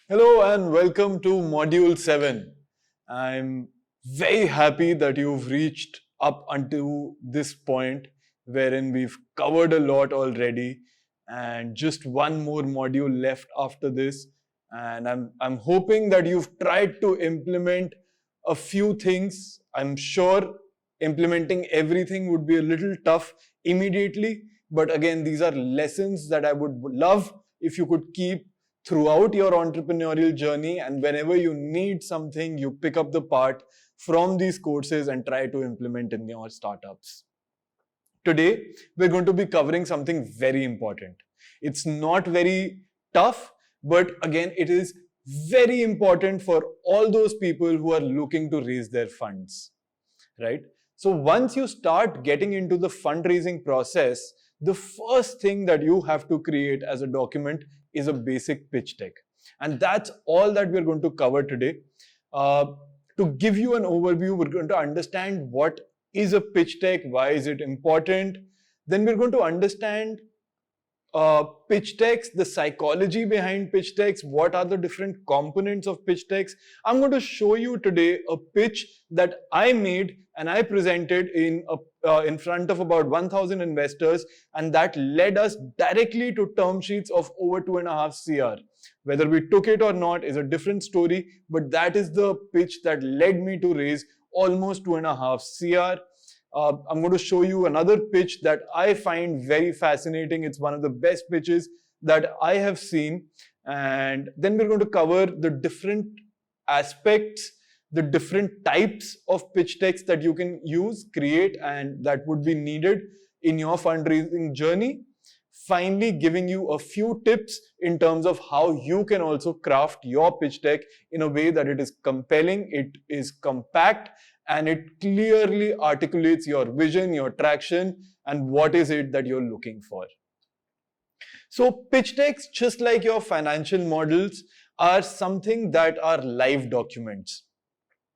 Hello and welcome to Module 7. I'm very happy that you've reached up until this point wherein we've covered a lot already and just one more module left after this. And I'm hoping that you've tried to implement a few things. I'm sure implementing everything would be a little tough immediately, but again, these are lessons that I would love if you could keep throughout your entrepreneurial journey, and whenever you need something, you pick up the part from these courses and try to implement in your startups. Today, we're going to be covering something very important. It's not very tough, but again, it is very important for all those people who are looking to raise their funds, right? So once you start getting into the fundraising process, the first thing that you have to create as a document is a basic pitch deck. And that's all that we're going to cover today. To give you an overview, we're going to understand what is a pitch deck, why is it important. Then we're going to understand pitch decks, the psychology behind pitch decks, what are the different components of pitch decks. I'm going to show you today a pitch that I made and I presented in front of about 1,000 investors, and that led us directly to term sheets of over 2.5 CR. Whether we took it or not is a different story, but that is the pitch that led me to raise almost 2.5 CR. I'm going to show you another pitch that I find very fascinating. It's one of the best pitches that I have seen. And then we're going to cover the different aspects, the different types of pitch decks that you can use, create, and that would be needed in your fundraising journey. Finally, giving you a few tips in terms of how you can also craft your pitch deck in a way that it is compelling, it is compact, and it clearly articulates your vision, your traction, and what is it that you're looking for. So pitch decks, just like your financial models, are something that are live documents.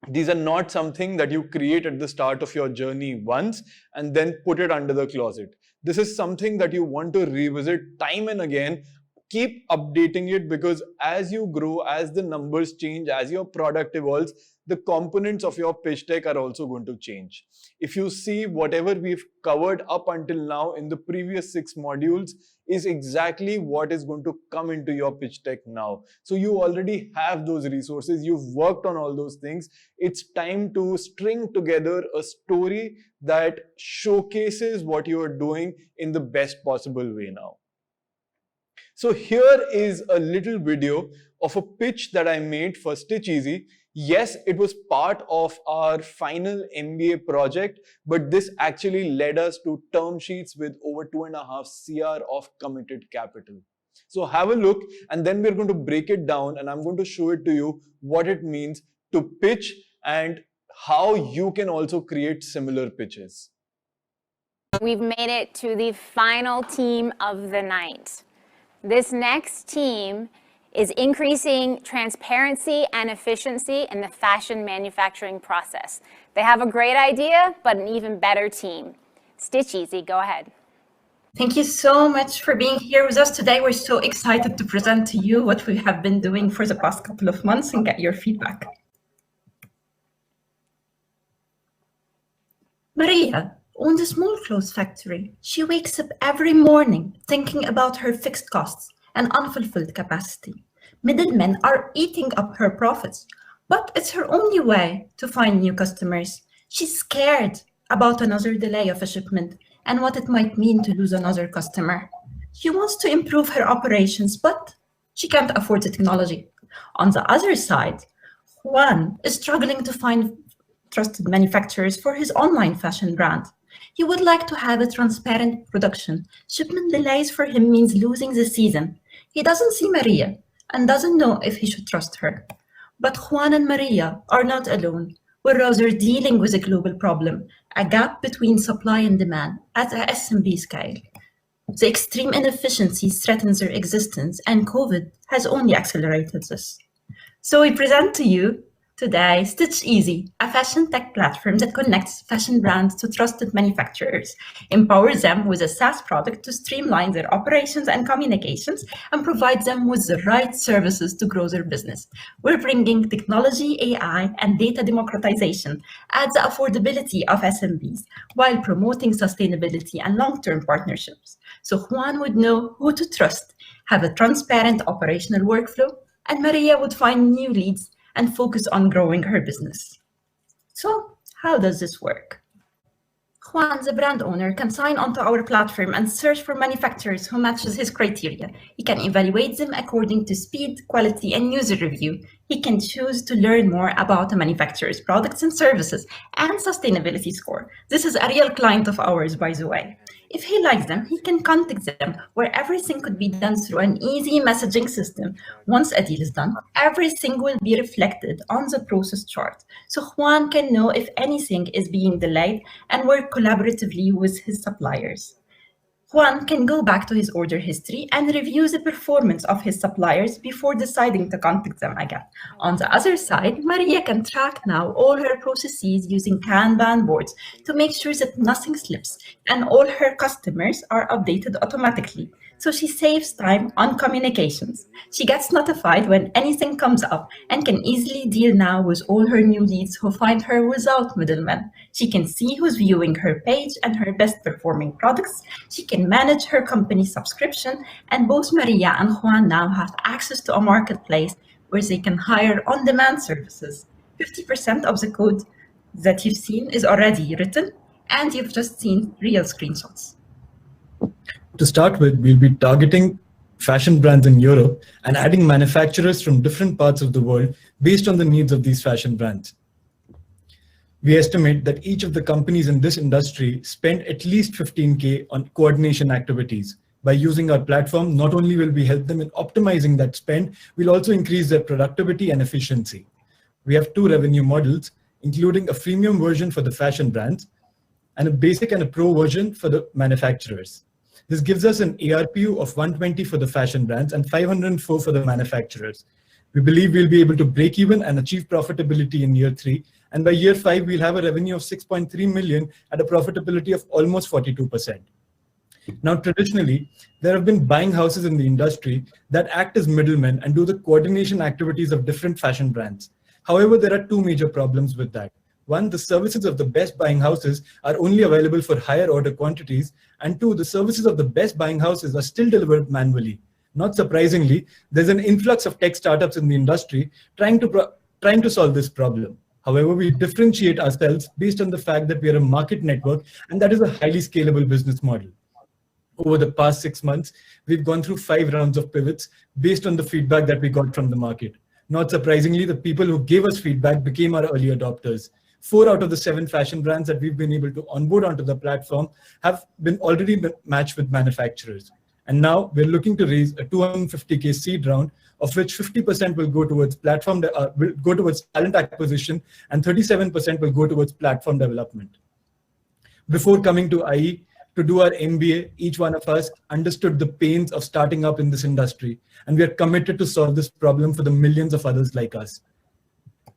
These are not something that you create at the start of your journey once and then put it under the closet. This is something that you want to revisit time and again. Keep updating it, because as you grow, as the numbers change, as your product evolves, the components of your pitch deck are also going to change. If you see, whatever we've covered up until now in the previous 6 modules is exactly what is going to come into your pitch deck now. So you already have those resources, you've worked on all those things. It's time to string together a story that showcases what you are doing in the best possible way now. So here is a little video of a pitch that I made for Stitch Easy. Yes, it was part of our final MBA project, but this actually led us to term sheets with over 2.5 CR of committed capital. So have a look, and then we're going to break it down, and I'm going to show it to you what it means to pitch and how you can also create similar pitches. We've made it to the final team of the night. This next team is increasing transparency and efficiency in the fashion manufacturing process. They have a great idea, but an even better team. Stitch Easy, go ahead. Thank you so much for being here with us today. We're so excited to present to you what we have been doing for the past couple of months and get your feedback. Maria owns a small clothes factory. She wakes up every morning thinking about her fixed costs and unfulfilled capacity. Middlemen are eating up her profits, but it's her only way to find new customers. She's scared about another delay of a shipment and what it might mean to lose another customer. She wants to improve her operations, but she can't afford the technology. On the other side, Juan is struggling to find trusted manufacturers for his online fashion brand. He would like to have a transparent production. Shipment delays for him means losing the season. He doesn't see Maria and doesn't know if he should trust her. But Juan and Maria are not alone. We're rather dealing with a global problem, a gap between supply and demand at a SMB scale. The extreme inefficiencies threaten their existence, and COVID has only accelerated this. So we present to you Today, Stitch Easy, a fashion tech platform that connects fashion brands to trusted manufacturers, empowers them with a SaaS product to streamline their operations and communications, and provides them with the right services to grow their business. We're bringing technology, AI, and data democratization at the affordability of SMBs while promoting sustainability and long-term partnerships. So Juan would know who to trust, have a transparent operational workflow, and Maria would find new leads and focus on growing her business. So, how does this work? Juan, the brand owner, can sign onto our platform and search for manufacturers who matches his criteria. He can evaluate them according to speed, quality, and user review. He can choose to learn more about a manufacturer's products and services and sustainability score. This is a real client of ours, by the way. If he likes them, he can contact them where everything could be done through an easy messaging system. Once a deal is done, everything will be reflected on the process chart. So Juan can know if anything is being delayed and work collaboratively with his suppliers. Juan can go back to his order history and review the performance of his suppliers before deciding to contact them again. On the other side, Maria can track now all her processes using Kanban boards to make sure that nothing slips and all her customers are updated automatically. So she saves time on communications. She gets notified when anything comes up and can easily deal now with all her new leads who find her without middlemen. She can see who's viewing her page and her best performing products. She can manage her company subscription, and both Maria and Juan now have access to a marketplace where they can hire on-demand services. 50% of the code that you've seen is already written, and you've just seen real screenshots. To start with, we'll be targeting fashion brands in Europe and adding manufacturers from different parts of the world based on the needs of these fashion brands. We estimate that each of the companies in this industry spend at least 15K on coordination activities. By using our platform, not only will we help them in optimizing that spend, we'll also increase their productivity and efficiency. We have two revenue models, including a freemium version for the fashion brands and a basic and a pro version for the manufacturers. This gives us an ARPU of 120 for the fashion brands and 504 for the manufacturers. We believe we'll be able to break even and achieve profitability in year 3. And by year 5, we'll have a revenue of 6.3 million at a profitability of almost 42%. Now, traditionally, there have been buying houses in the industry that act as middlemen and do the coordination activities of different fashion brands. However, there are two major problems with that. One, the services of the best buying houses are only available for higher order quantities. And two, the services of the best buying houses are still delivered manually. Not surprisingly, there's an influx of tech startups in the industry trying to solve this problem. However, we differentiate ourselves based on the fact that we are a market network, and that is a highly scalable business model. Over the past 6 months, we've gone through 5 rounds of pivots based on the feedback that we got from the market. Not surprisingly, the people who gave us feedback became our early adopters. 4 out of the 7 fashion brands that we've been able to onboard onto the platform have already been matched with manufacturers. And now we're looking to raise a 250K seed round, of which 50% will go towards talent acquisition and 37% will go towards platform development. Before coming to IE to do our MBA, each one of us understood the pains of starting up in this industry, and we are committed to solve this problem for the millions of others like us.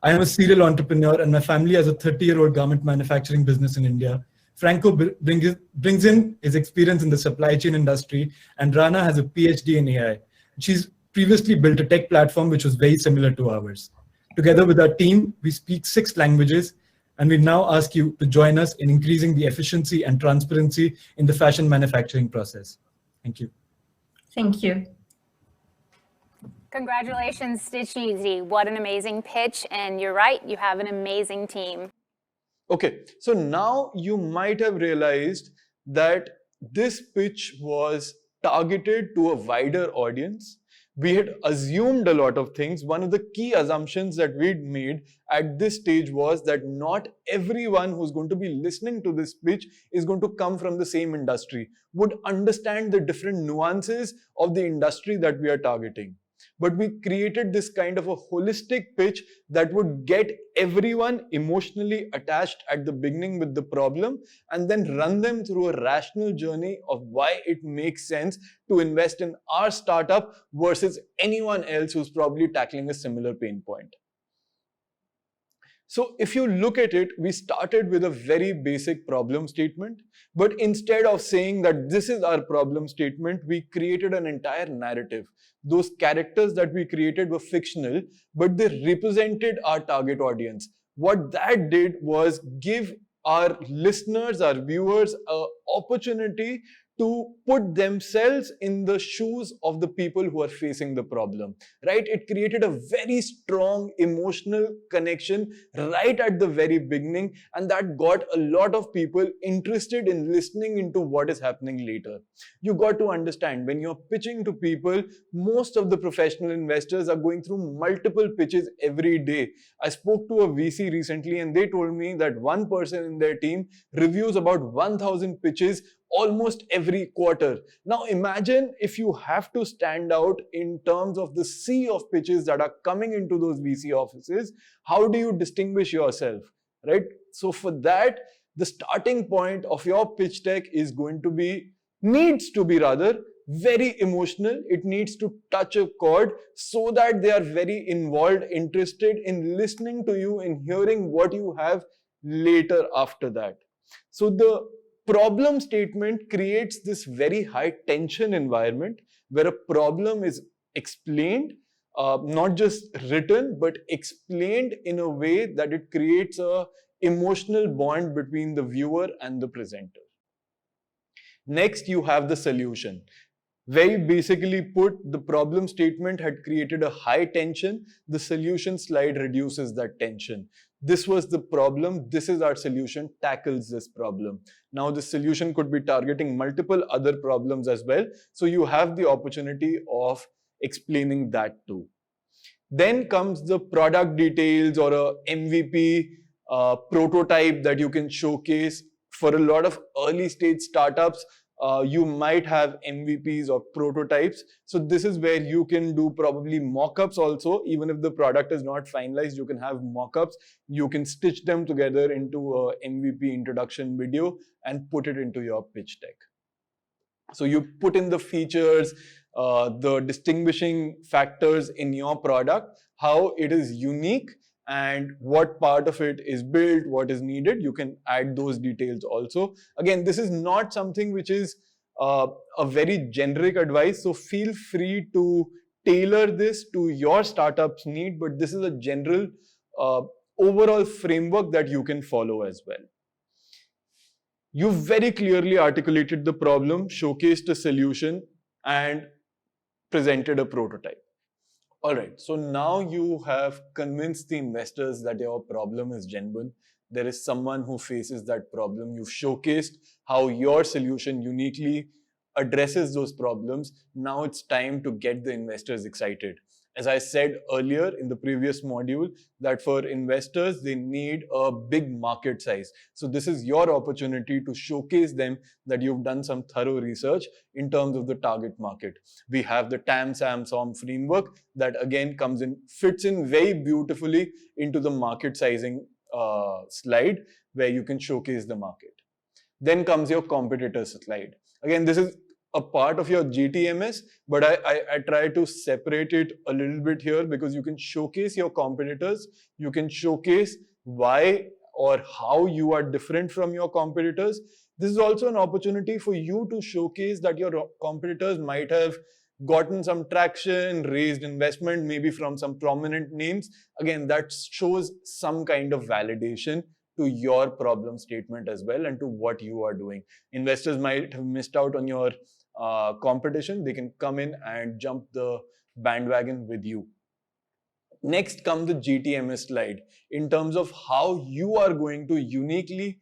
I am a serial entrepreneur, and my family has a 30-year-old garment manufacturing business in India. Franco brings in his experience in the supply chain industry, and Rana has a PhD in AI. She's previously built a tech platform which was very similar to ours. Together with our team, we speak 6 languages, and we now ask you to join us in increasing the efficiency and transparency in the fashion manufacturing process. Thank you. Thank you. Congratulations, Stitch Easy. What an amazing pitch. And you're right, you have an amazing team. Okay, so now you might have realized that this pitch was targeted to a wider audience. We had assumed a lot of things. One of the key assumptions that we'd made at this stage was that not everyone who's going to be listening to this pitch is going to come from the same industry, would understand the different nuances of the industry that we are targeting. But we created this kind of a holistic pitch that would get everyone emotionally attached at the beginning with the problem and then run them through a rational journey of why it makes sense to invest in our startup versus anyone else who's probably tackling a similar pain point. So if you look at it, we started with a very basic problem statement, but instead of saying that this is our problem statement, we created an entire narrative. Those characters that we created were fictional, but they represented our target audience. What that did was give our listeners, our viewers, an opportunity to put themselves in the shoes of the people who are facing the problem, right? It created a very strong emotional connection right at the very beginning, and that got a lot of people interested in listening into what is happening later. You got to understand, when you're pitching to people, most of the professional investors are going through multiple pitches every day. I spoke to a VC recently and they told me that one person in their team reviews about 1000 pitches almost every quarter. Now imagine if you have to stand out in terms of the sea of pitches that are coming into those VC offices. How do you distinguish yourself, right? So for that, the starting point of your pitch deck is going to be, needs to be rather, very emotional. It needs to touch a chord so that they are very involved, interested in listening to you, in hearing what you have later after that. So the problem statement creates this very high tension environment where a problem is explained, not just written, but explained in a way that it creates a emotional bond between the viewer and the presenter. Next, you have the solution. Very basically put, the problem statement had created a high tension. The solution slide reduces that tension. This was the problem. This is our solution, tackles this problem. Now, the solution could be targeting multiple other problems as well. So you have the opportunity of explaining that too. Then comes the product details or a MVP prototype that you can showcase. For a lot of early stage startups, you might have MVPs or prototypes. So this is where you can do probably mock-ups also. Even if the product is not finalized, you can have mock-ups. You can stitch them together into a MVP introduction video and put it into your pitch deck. So you put in the features, the distinguishing factors in your product, how it is unique, and what part of it is built, what is needed. You can add those details also. Again, this is not something which is a very generic advice, so feel free to tailor this to your startup's need, but this is a general overall framework that you can follow as well. You very clearly articulated the problem, showcased a solution, and presented a prototype. All right, so now you have convinced the investors that your problem is genuine. There is someone who faces that problem. You've showcased how your solution uniquely addresses those problems. Now it's time to get the investors excited. As I said earlier in the previous module, that for investors, they need a big market size. So this is your opportunity to showcase them that you've done some thorough research in terms of the target market. We have the TAM, SAM, SOM framework that again fits in very beautifully into the market sizing slide where you can showcase the market. Then comes your competitors slide. Again, this is a part of your GTMS, but I try to separate it a little bit here because you can showcase your competitors. You can showcase why or how you are different from your competitors. This is also an opportunity for you to showcase that your competitors might have gotten some traction, raised investment, maybe from some prominent names. Again, that shows some kind of validation to your problem statement as well and to what you are doing. Investors might have missed out on your competition. They can come in and jump the bandwagon with you. Next comes the GTMS slide in terms of how you are going to uniquely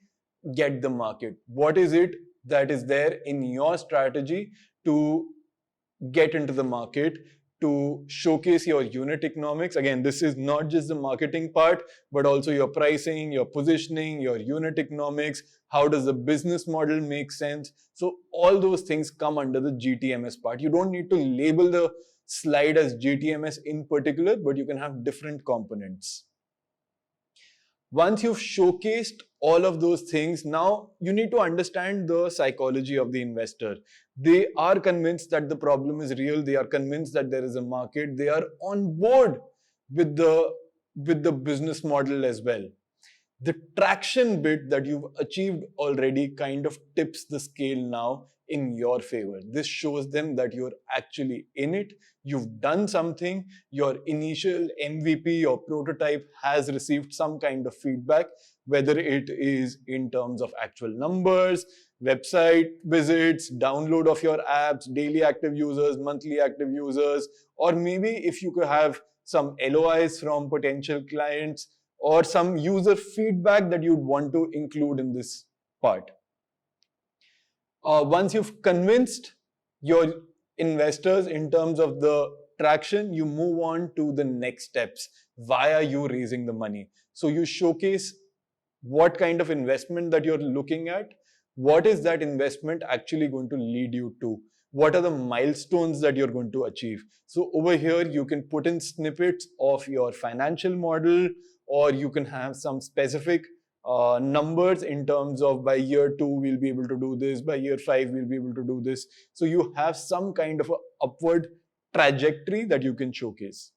get the market. What is it that is there in your strategy to get into the market, to showcase your unit economics? Again, this is not just the marketing part, but also your pricing, your positioning, your unit economics. How does the business model make sense? So all those things come under the GTMS part. You don't need to label the slide as GTMS in particular, but you can have different components. Once you've showcased all of those things, now you need to understand the psychology of the investor. They are convinced that the problem is real. They are convinced that there is a market. They are on board with the with the business model as well. The traction bit that you've achieved already kind of tips the scale now in your favor. This shows them that you're actually in it. You've done something. Your initial MVP or prototype has received some kind of feedback, whether it is in terms of actual numbers, website visits, download of your apps, daily active users, monthly active users, or maybe if you could have some LOIs from potential clients, or some user feedback that you'd want to include in this part. Once you've convinced your investors in terms of the traction, you move on to the next steps. Why are you raising the money? So you showcase what kind of investment that you're looking at. What is that investment actually going to lead you to? What are the milestones that you're going to achieve? So over here, you can put in snippets of your financial model, or you can have some specific numbers in terms of by year 2 we'll be able to do this, by year 5 we'll be able to do this. So you have some kind of a upward trajectory that you can showcase.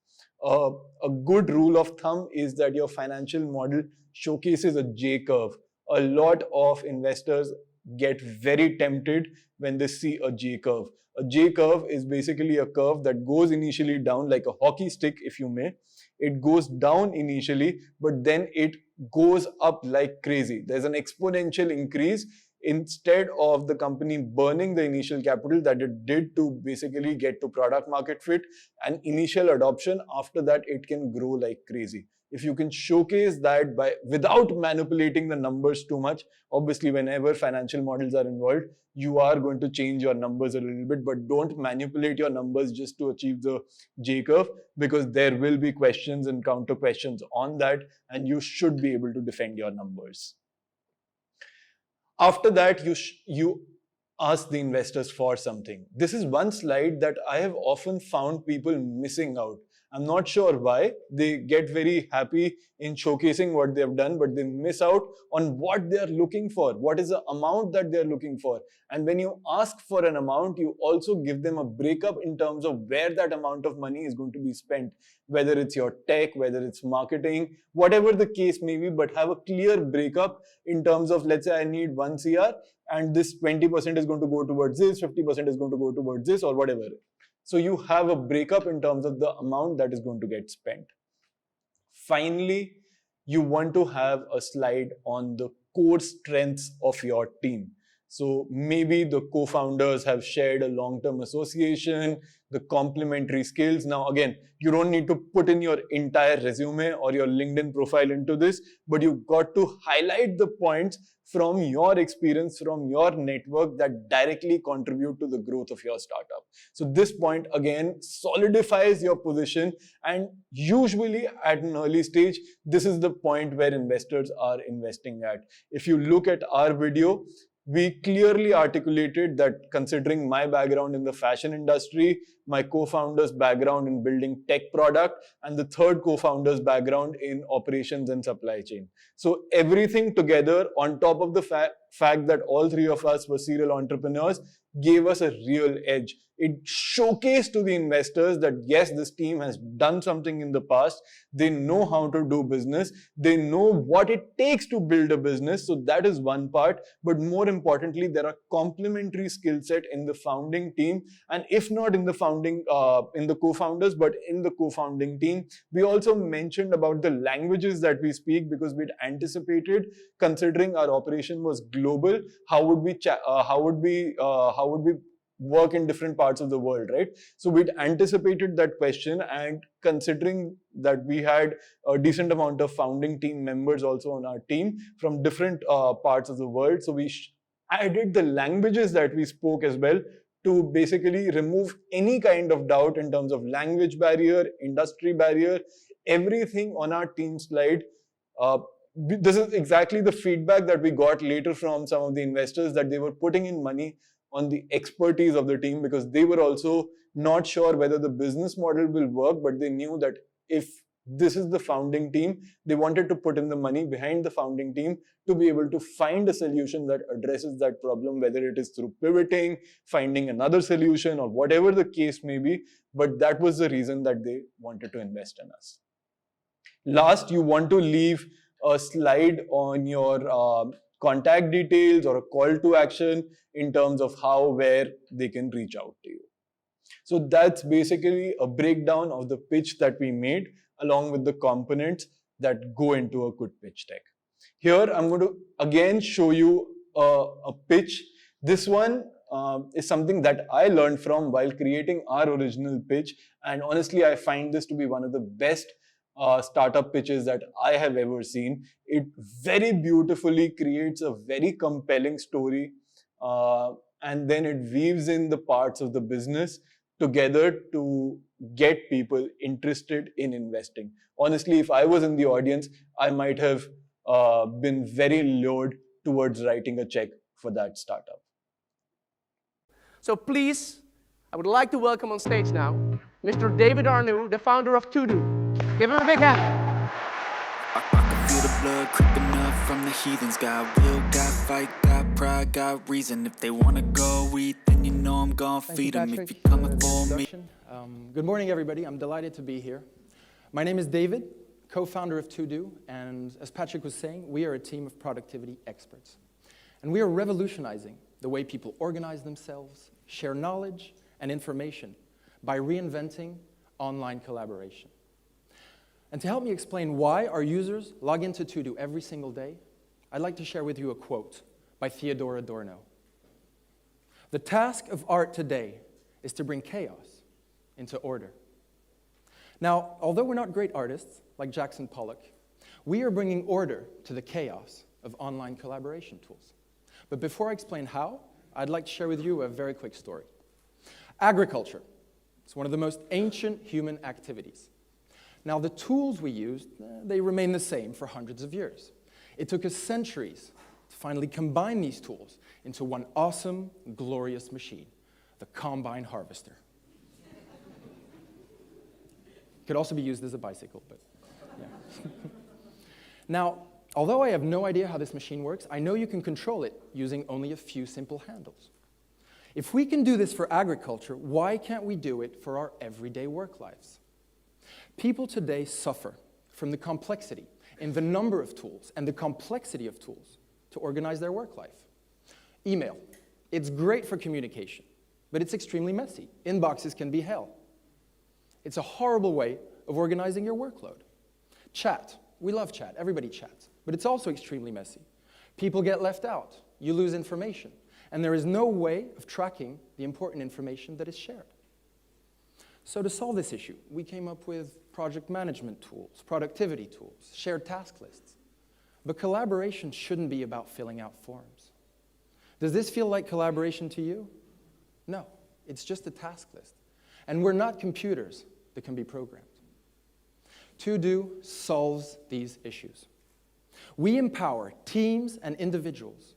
A good rule of thumb is that your financial model showcases a J curve. A lot of investors get very tempted when they see a J curve. A J curve is basically a curve that goes initially down like a hockey stick, if you may. It goes down initially, but then it goes up like crazy. There's an exponential increase instead of the company burning the initial capital that it did to basically get to product market fit and initial adoption. After that, it can grow like crazy. If you can showcase that without manipulating the numbers too much, obviously whenever financial models are involved, you are going to change your numbers a little bit, but don't manipulate your numbers just to achieve the J curve, because there will be questions and counter questions on that, and you should be able to defend your numbers. After that, you ask the investors for something. This is one slide that I have often found people missing out. I'm not sure why. They get very happy in showcasing what they've done, but they miss out on what they're looking for. What is the amount that they're looking for? And when you ask for an amount, you also give them a breakup in terms of where that amount of money is going to be spent, whether it's your tech, whether it's marketing, whatever the case may be, but have a clear breakup in terms of, let's say I need 1 CR and this 20% is going to go towards this, 50% is going to go towards this, or whatever. So you have a breakup in terms of the amount that is going to get spent. Finally, you want to have a slide on the core strengths of your team. So maybe the co-founders have shared a long-term association, the complementary skills. Now, again, you don't need to put in your entire resume or your LinkedIn profile into this, but you've got to highlight the points from your experience, from your network that directly contribute to the growth of your startup. So this point, again, solidifies your position, and usually at an early stage, this is the point where investors are investing at. If you look at our video, we clearly articulated that considering my background in the fashion industry, my co-founder's background in building tech product, and the third co-founder's background in operations and supply chain. So everything together on top of the fact that all three of us were serial entrepreneurs gave us a real edge. It showcased to the investors that yes, this team has done something in the past. They know how to do business. They know what it takes to build a business. So that is one part. But more importantly, there are complementary skill set in the founding team. And if not in the co-founders, but in the co-founding team, we also mentioned about the languages that we speak, because we'd anticipated, considering our operation was global, how would we work in different parts of the world, right? So we'd anticipated that question, and considering that we had a decent amount of founding team members also on our team from different parts of the world, so we added the languages that we spoke as well to basically remove any kind of doubt in terms of language barrier, industry barrier, everything on our team slide. This is exactly the feedback that we got later from some of the investors, that they were putting in money on the expertise of the team, because they were also not sure whether the business model will work, but they knew that if this is the founding team, they wanted to put in the money behind the founding team to be able to find a solution that addresses that problem, whether it is through pivoting, finding another solution, or whatever the case may be. But that was the reason that they wanted to invest in us. Last, you want to leave a slide on your contact details or a call to action in terms of how, where they can reach out to you. So that's basically a breakdown of the pitch that we made along with the components that go into a good pitch deck. Here, I'm going to again show you a pitch. This one is something that I learned from while creating our original pitch. And honestly, I find this to be one of the best startup pitches that I have ever seen. It very beautifully creates a very compelling story, and then it weaves in the parts of the business together to get people interested in investing. Honestly, if I was in the audience, I might have been very lured towards writing a check for that startup. So please, I would like to welcome on stage now Mr. David Arnoux, the founder of To-Do. Give him a big hand. I can feel the blood creeping up from the heathens. Got will, got fight, got pride, got reason. If they wanna go eat, then you know I'm gonna feed them. If you're coming for me. Good morning, everybody. I'm delighted to be here. My name is David, co-founder of To-Do, and as Patrick was saying, we are a team of productivity experts. And we are revolutionizing the way people organize themselves, share knowledge and information by reinventing online collaboration. And to help me explain why our users log into To-Do every single day, I'd like to share with you a quote by Theodor Adorno. "The task of art today is to bring chaos into order." Now, although we're not great artists like Jackson Pollock, we are bringing order to the chaos of online collaboration tools. But before I explain how, I'd like to share with you a very quick story. Agriculture is one of the most ancient human activities. Now, the tools we used, they remain the same for hundreds of years. It took us centuries to finally combine these tools into one awesome, glorious machine, the combine harvester. It could also be used as a bicycle, but yeah. Now, although I have no idea how this machine works, I know you can control it using only a few simple handles. If we can do this for agriculture, why can't we do it for our everyday work lives? People today suffer from the complexity in the number of tools and the complexity of tools to organize their work life. Email, it's great for communication, but it's extremely messy. Inboxes can be hell. It's a horrible way of organizing your workload. Chat, we love chat, everybody chats, but it's also extremely messy. People get left out, you lose information, and there is no way of tracking the important information that is shared. So to solve this issue, we came up with project management tools, productivity tools, shared task lists. But collaboration shouldn't be about filling out forms. Does this feel like collaboration to you? No, it's just a task list. And we're not computers that can be programmed. To-Do solves these issues. We empower teams and individuals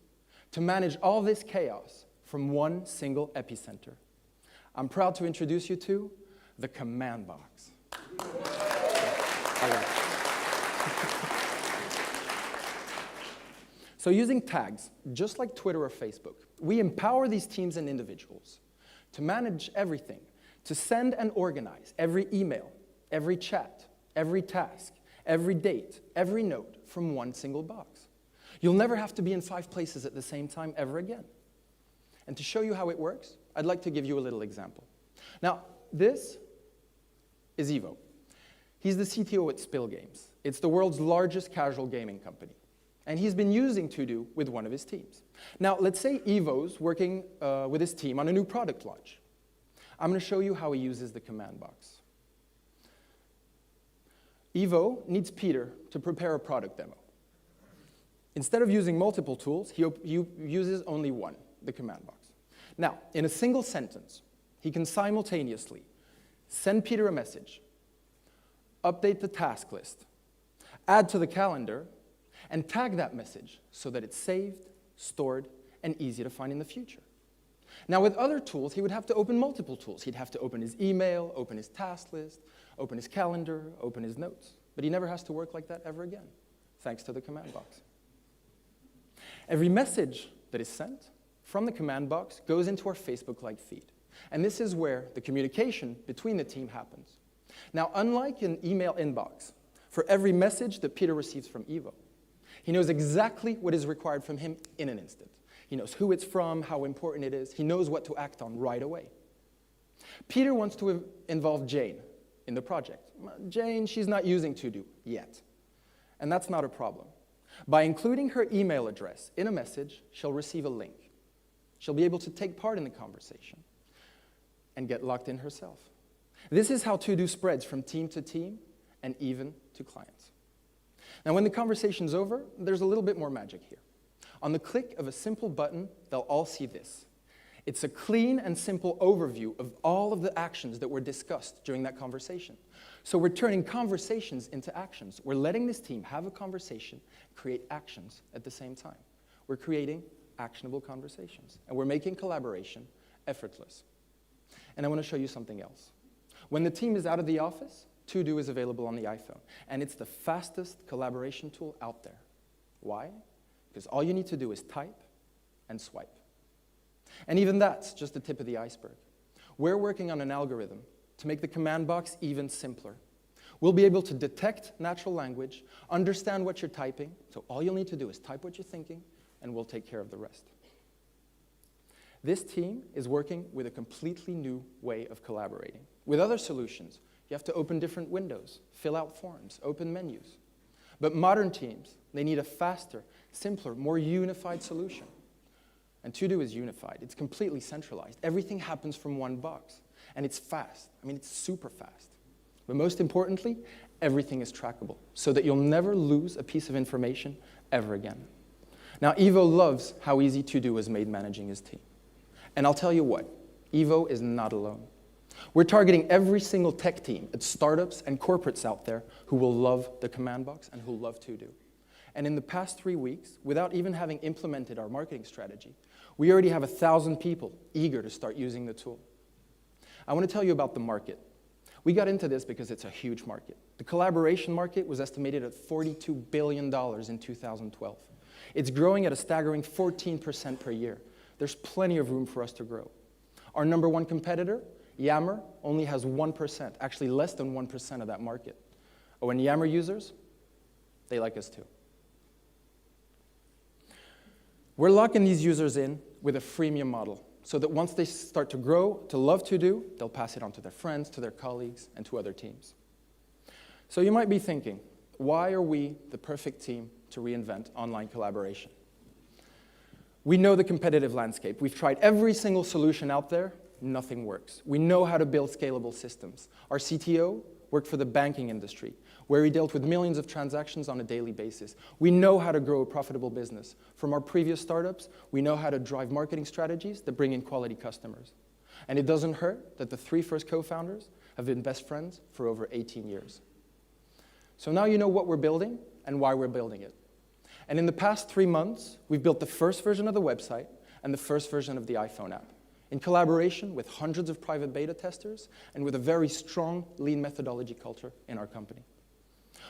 to manage all this chaos from one single epicenter. I'm proud to introduce you to the command box. So using tags, just like Twitter or Facebook, we empower these teams and individuals to manage everything, to send and organize every email, every chat, every task, every date, every note from one single box. You'll never have to be in 5 places at the same time ever again. And to show you how it works, I'd like to give you a little example. Now, this is Ivo. He's the CTO at Spill Games. It's the world's largest casual gaming company. And he's been using To-Do with one of his teams. Now, let's say Ivo's working with his team on a new product launch. I'm going to show you how he uses the command box. Ivo needs Peter to prepare a product demo. Instead of using multiple tools, he uses only one, the command box. Now, in a single sentence, he can simultaneously send Peter a message, update the task list, add to the calendar, and tag that message so that it's saved, stored, and easy to find in the future. Now, with other tools, he would have to open multiple tools. He'd have to open his email, open his task list, open his calendar, open his notes. But he never has to work like that ever again, thanks to the command box. Every message that is sent from the command box goes into our Facebook-like feed. And this is where the communication between the team happens. Now, unlike an email inbox, for for every message that Peter receives from Ivo. He knows exactly what is required from him in an instant. He knows who it's from, how important it is. He knows what to act on right away. Peter wants to involve Jane in the project. Jane, she's not using To-Do yet. And that's not a problem. By including her email address in a message, she'll receive a link. She'll be able to take part in the conversation and get locked in herself. This is how To-Do spreads from team to team and even to clients. Now, when the conversation's over, there's a little bit more magic here. On the click of a simple button, they'll all see this. It's a clean and simple overview of all of the actions that were discussed during that conversation. So we're turning conversations into actions. We're letting this team have a conversation, create actions at the same time. We're creating actionable conversations, and we're making collaboration effortless. And I want to show you something else. When the team is out of the office, To-Do is available on the iPhone, and it's the fastest collaboration tool out there. Why? Because all you need to do is type and swipe. And even that's just the tip of the iceberg. We're working on an algorithm to make the command box even simpler. We'll be able to detect natural language, understand what you're typing, so all you'll need to do is type what you're thinking, and we'll take care of the rest. This team is working with a completely new way of collaborating. With other solutions, you have to open different windows, fill out forms, open menus. But modern teams, they need a faster, simpler, more unified solution. And To-Do is unified. It's completely centralized. Everything happens from one box. And it's fast. I mean, it's super fast. But most importantly, everything is trackable so that you'll never lose a piece of information ever again. Now, Ivo loves how easy To-Do has made managing his team. And I'll tell you what, Ivo is not alone. We're targeting every single tech team at startups and corporates out there who will love the command box and who love To-Do. And in the past 3 weeks, without even having implemented our marketing strategy, we already have 1,000 people eager to start using the tool. I want to tell you about the market. We got into this because it's a huge market. The collaboration market was estimated at $42 billion in 2012. It's growing at a staggering 14% per year. There's plenty of room for us to grow. Our number one competitor, Yammer, only has 1%, actually less than 1% of that market. Oh, and Yammer users, they like us too. We're locking these users in with a freemium model so that once they start to grow, to love To-Do, they'll pass it on to their friends, to their colleagues, and to other teams. So you might be thinking, why are we the perfect team to reinvent online collaboration? We know the competitive landscape. We've tried every single solution out there. Nothing works. We know how to build scalable systems. Our CTO worked for the banking industry, where he dealt with millions of transactions on a daily basis. We know how to grow a profitable business. From our previous startups, we know how to drive marketing strategies that bring in quality customers. And it doesn't hurt that the 3 first co-founders have been best friends for over 18 years. So now you know what we're building and why we're building it. And in the past 3 months, we've built the first version of the website and the first version of the iPhone app, in collaboration with hundreds of private beta testers and with a very strong lean methodology culture in our company.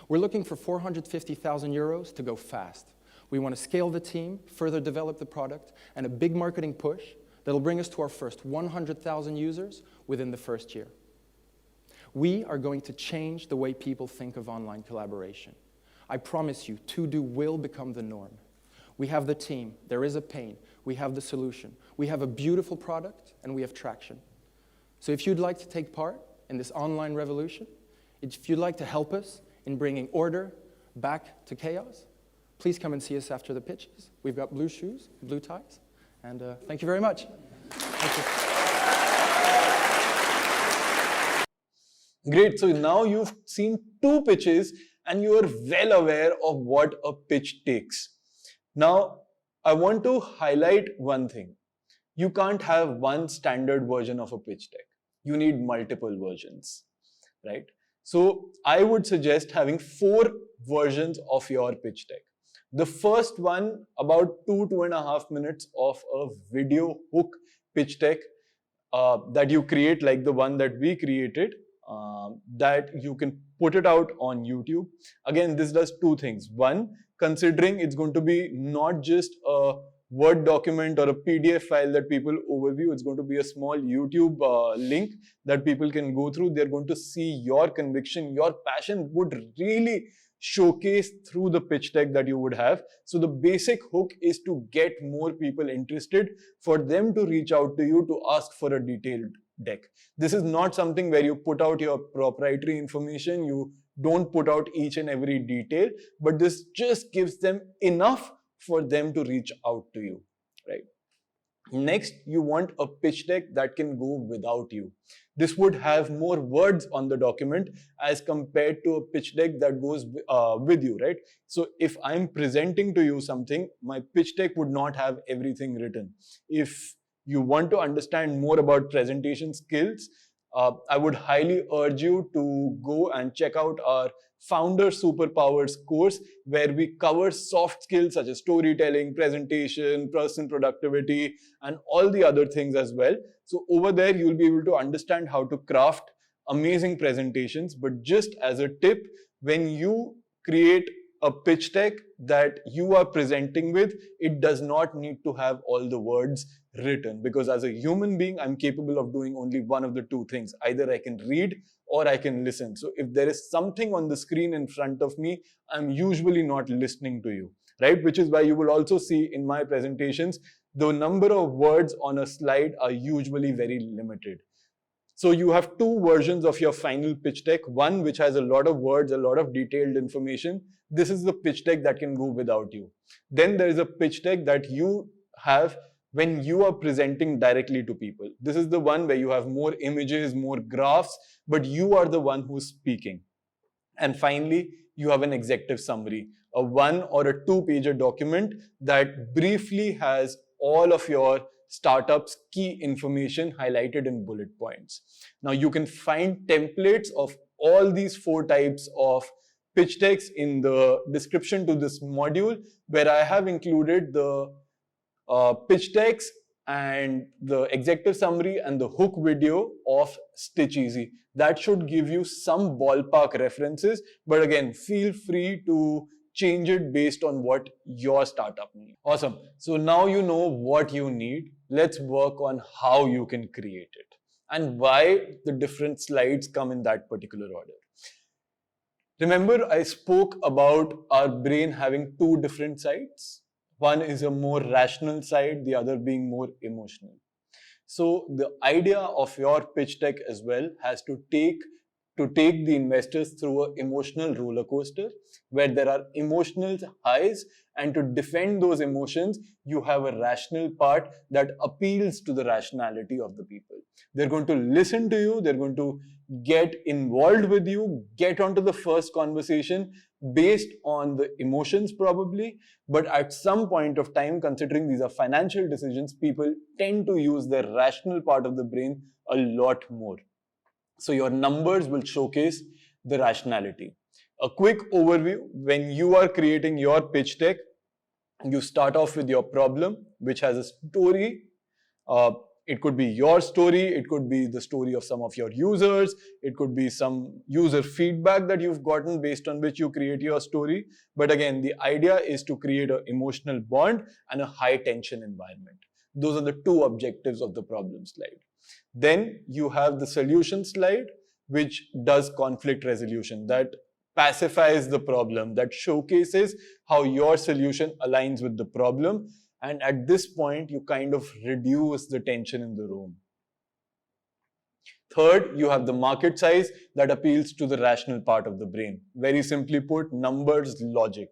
We're looking for 450,000 euros to go fast. We want to scale the team, further develop the product, and a big marketing push that'll bring us to our first 100,000 users within the first year. We are going to change the way people think of online collaboration. I promise you, To-Do will become the norm. We have the team, there is a pain, we have the solution, we have a beautiful product, and we have traction. So if you'd like to take part in this online revolution, if you'd like to help us in bringing order back to chaos, please come and see us after the pitches. We've got blue shoes, blue ties, and thank you very much. Thank you. Great. So now you've seen 2 pitches and you are well aware of what a pitch takes. Now, I want to highlight one thing. You can't have one standard version of a pitch deck. You need multiple versions, right? So I would suggest having 4 versions of your pitch deck. The first one, about 2.5 minutes of a video hook pitch deck that you create, like the one that we created, that you can put it out on YouTube. Again, this does 2 things. One, considering it's going to be not just a Word document or a PDF file that people overview. It's going to be a small YouTube link that people can go through. They're going to see your conviction, your passion would really showcase through the pitch deck that you would have. So the basic hook is to get more people interested, for them to reach out to you to ask for a detailed deck. This is not something where you put out your proprietary information, you don't put out each and every detail, but this just gives them enough for them to reach out to you, right? Next, you want a pitch deck that can go without you. This would have more words on the document as compared to a pitch deck that goes with you, right? So if I'm presenting to you something, my pitch deck would not have everything written. If you want to understand more about presentation skills, I would highly urge you to go and check out our Founder Superpowers course, where we cover soft skills such as storytelling, presentation, person productivity, and all the other things as well. So over there, you'll be able to understand how to craft amazing presentations. But just as a tip, when you create a pitch deck that you are presenting with, it does not need to have all the words written, because as a human being, I'm capable of doing only one of the two things. Either I can read or I can listen. So if there is something on the screen in front of me, I'm usually not listening to you, right? Which is why you will also see in my presentations, the number of words on a slide are usually very limited. So you have two versions of your final pitch deck. One which has a lot of words, a lot of detailed information. This is the pitch deck that can go without you. Then there is a pitch deck that you have when you are presenting directly to people. This is the one where you have more images, more graphs, but you are the one who's speaking. And finally, you have an executive summary, a 1 or a 2-pager document that briefly has all of your startup's key information highlighted in bullet points. Now you can find templates of all these 4 types of pitch decks in the description to this module, where I have included the pitch decks and the executive summary and the hook video of Stitch Easy. That should give you some ballpark references, but again, feel free to change it based on what your startup needs. Awesome. So now you know what you need. Let's work on how you can create it and why the different slides come in that particular order. Remember, I spoke about our brain having 2 different sides. One is a more rational side, the other being more emotional. So the idea of your pitch deck as well has to take the investors through an emotional roller coaster, where there are emotional highs, and to defend those emotions, you have a rational part that appeals to the rationality of the people. They're going to listen to you, they're going to get involved with you, get onto the first conversation based on the emotions probably, but at some point of time, considering these are financial decisions, people tend to use their rational part of the brain a lot more. So your numbers will showcase the rationality. A quick overview: when you are creating your pitch deck, you start off with your problem, which has a story. It could be your story, it could be the story of some of your users, it could be some user feedback that you've gotten based on which you create your story. But again, the idea is to create an emotional bond and a high tension environment. Those are the 2 objectives of the problem slide. Then you have the solution slide, which does conflict resolution, that pacifies the problem, that showcases how your solution aligns with the problem. And at this point, you kind of reduce the tension in the room. Third, you have the market size that appeals to the rational part of the brain. Very simply put, numbers, logic.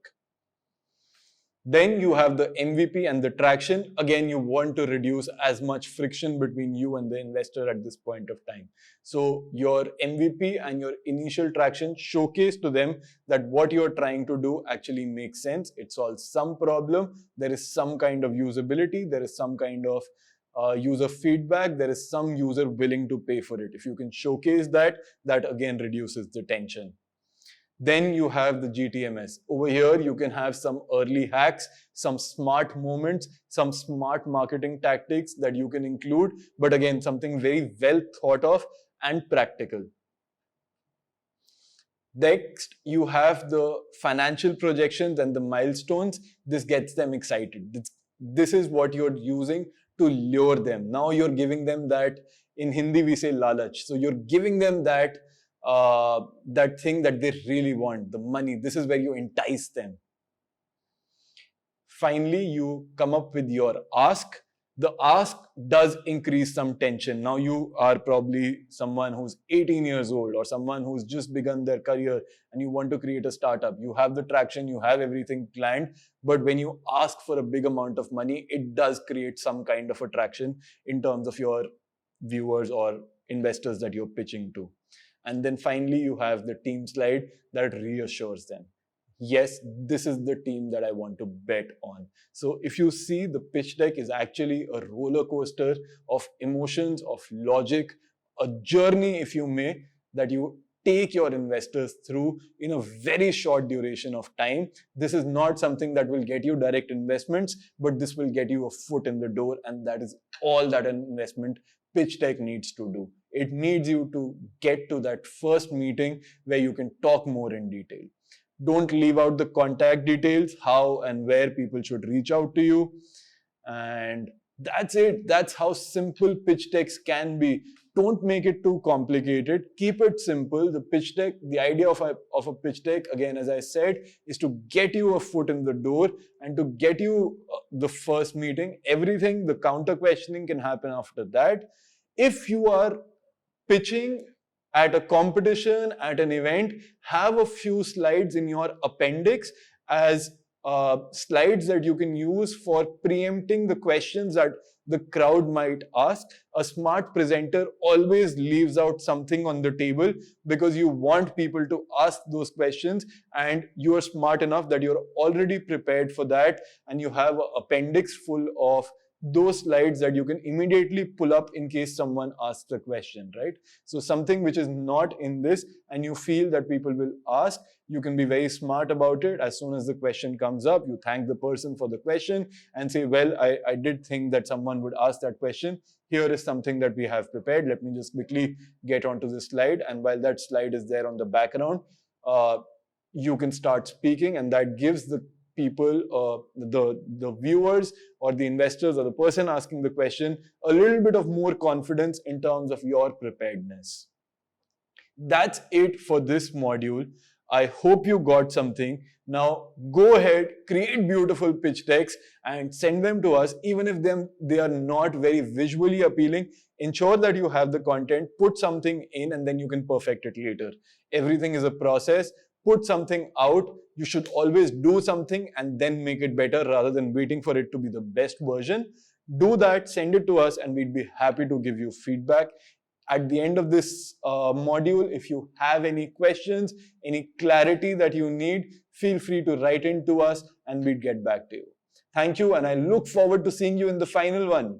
Then you have the MVP and the traction. Again, you want to reduce as much friction between you and the investor at this point of time. So your MVP and your initial traction showcase to them that what you're trying to do actually makes sense. It solves some problem. There is some kind of usability. There is some kind of user feedback. There is some user willing to pay for it. If you can showcase that, that again reduces the tension. Then you have the GTMS. Over here, you can have some early hacks, some smart moments, some smart marketing tactics that you can include, but again, something very well thought of and practical. Next, you have the financial projections and the milestones. This gets them excited. This is what you're using to lure them. Now you're giving them that, in Hindi we say lalach. So you're giving them that that thing that they really want, the money. This is where you entice them. Finally, you come up with your ask. The ask does increase some tension. Now you are probably someone who's 18 years old or someone who's just begun their career and you want to create a startup. You have the traction, you have everything planned, but when you ask for a big amount of money, it does create some kind of attraction in terms of your viewers or investors that you're pitching to. And then finally, you have the team slide that reassures them. Yes, this is the team that I want to bet on. So if you see, the pitch deck is actually a roller coaster of emotions, of logic, a journey, if you may, that you take your investors through in a very short duration of time. This is not something that will get you direct investments, but this will get you a foot in the door, and that is all that an investment pitch deck needs to do. It needs you to get to that first meeting where you can talk more in detail. Don't leave out the contact details, how and where people should reach out to you. And that's it. That's how simple pitch decks can be. Don't make it too complicated. Keep it simple. The pitch deck, the idea of a pitch deck, again, as I said, is to get you a foot in the door and to get you the first meeting. Everything, the counter questioning can happen after that. If you are pitching at a competition, at an event, have a few slides in your appendix as slides that you can use for preempting the questions that the crowd might ask. A smart presenter always leaves out something on the table because you want people to ask those questions, and you are smart enough that you're already prepared for that, and you have an appendix full of those slides that you can immediately pull up in case someone asks a question, right? So something which is not in this and you feel that people will ask, you can be very smart about it. As soon as the question comes up, you thank the person for the question and say, well, I did think that someone would ask that question. Here is something that we have prepared. Let me just quickly get onto this slide. And while that slide is there on the background, you can start speaking, and that gives the people, the viewers or the investors or the person asking the question, a little bit of more confidence in terms of your preparedness. That's it for this module. I hope you got something. Now go ahead, create beautiful pitch decks and send them to us. Even if they are not very visually appealing, ensure that you have the content, put something in, and then you can perfect it later. Everything is a process. Put something out. You should always do something and then make it better rather than waiting for it to be the best version. Do that, send it to us, and we'd be happy to give you feedback. At the end of this module, if you have any questions, any clarity that you need, feel free to write in to us and we'd get back to you. Thank you, and I look forward to seeing you in the final one.